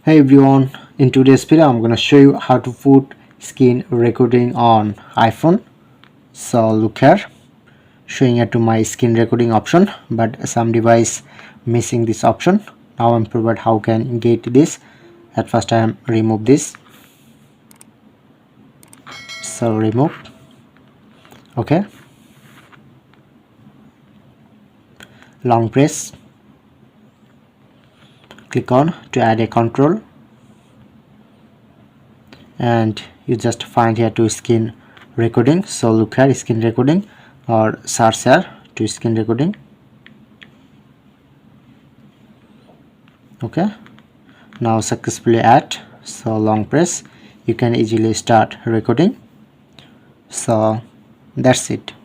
Hey everyone, in today's video I'm gonna show you how to put screen recording on iPhone. So look here, showing it to my screen recording option, but some device missing this option. Now I'm provide how can get this. At first I am remove this. So remove. Okay. Long press. Click on to add a control. And you just find here to screen recording. So look here, screen recording, or search here to screen recording. Okay, now successfully add. So long press, you can easily start recording. So that's it.